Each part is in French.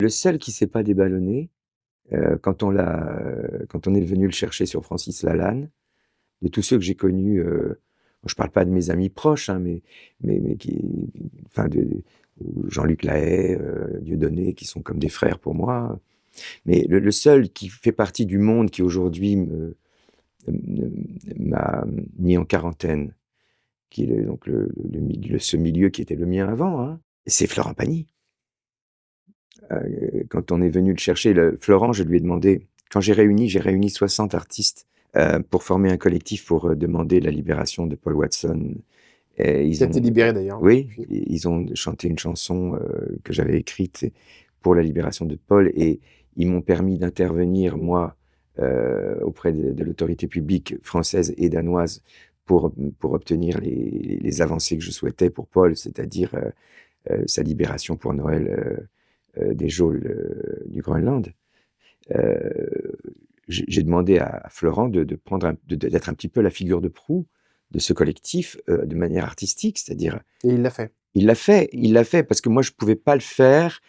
Le seul qui s'est pas déballonné, quand on est venu le chercher sur Francis Lalanne, de tous ceux que j'ai connus, je parle pas de mes amis proches, hein, mais qui enfin de Jean-Luc Lahaye, Dieudonné, qui sont comme des frères pour moi. Mais le seul qui fait partie du monde qui aujourd'hui m'a mis en quarantaine, qui est donc ce milieu qui était le mien avant, hein, c'est Florent Pagny. Quand on est venu le chercher, Florent, je lui ai demandé, quand j'ai réuni 60 artistes pour former un collectif pour demander la libération de Paul Watson. Et Qui a été libéré d'ailleurs. Oui, ils ont chanté une chanson que j'avais écrite pour la libération de Paul, et ils m'ont permis d'intervenir, moi, auprès de l'autorité publique française et danoise pour obtenir les avancées que je souhaitais pour Paul, c'est-à-dire sa libération pour Noël des geôles du Groenland. J'ai demandé à Florent d'être un petit peu la figure de proue de ce collectif de manière artistique, c'est-à-dire. Et il l'a fait. Il l'a fait parce que moi je pouvais pas le faire,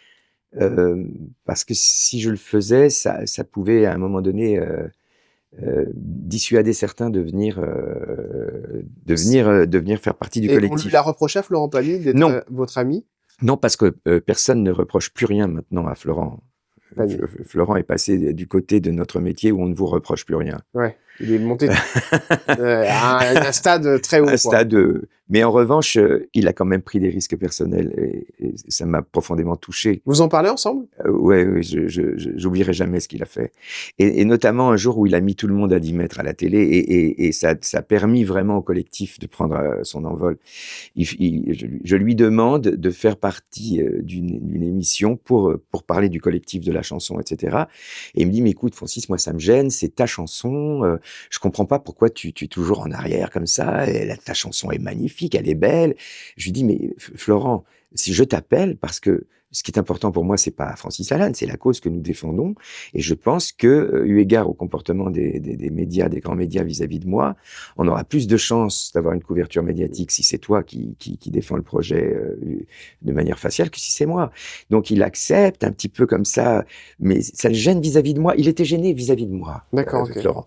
parce que si je le faisais, ça pouvait à un moment donné dissuader certains de venir faire partie du Et collectif. on lui l'a reproché à Florent Pagny d'être votre ami? Non, parce que personne ne reproche plus rien maintenant à Florent. Florent est passé du côté de notre métier où on ne vous reproche plus rien. Ouais, il est monté à un stade très haut. Un stade, mais en revanche, il a quand même pris des risques personnels et ça m'a profondément touché. Vous en parlez ensemble? Ouais, j'oublierai jamais ce qu'il a fait. Et notamment un jour où il a mis tout le monde à 10 mètres à la télé et ça a permis vraiment au collectif de prendre son envol. Je lui demande de faire partie d'une émission pour parler du collectif de la chanson, etc. Et il me dit, mais écoute, Francis, moi ça me gêne, c'est ta chanson, je comprends pas pourquoi tu es toujours en arrière comme ça, ta chanson est magnifique, elle est belle. Je lui dis, mais Florent, si je t'appelle, parce que ce qui est important pour moi, c'est pas Francis Lalanne, c'est la cause que nous défendons. Et je pense que, eu égard au comportement des médias, des grands médias vis-à-vis de moi, on aura plus de chances d'avoir une couverture médiatique si c'est toi qui défends le projet de manière faciale que si c'est moi. Donc il accepte un petit peu comme ça, mais ça le gêne vis-à-vis de moi. Il était gêné vis-à-vis de moi, D'accord, ok. Florent.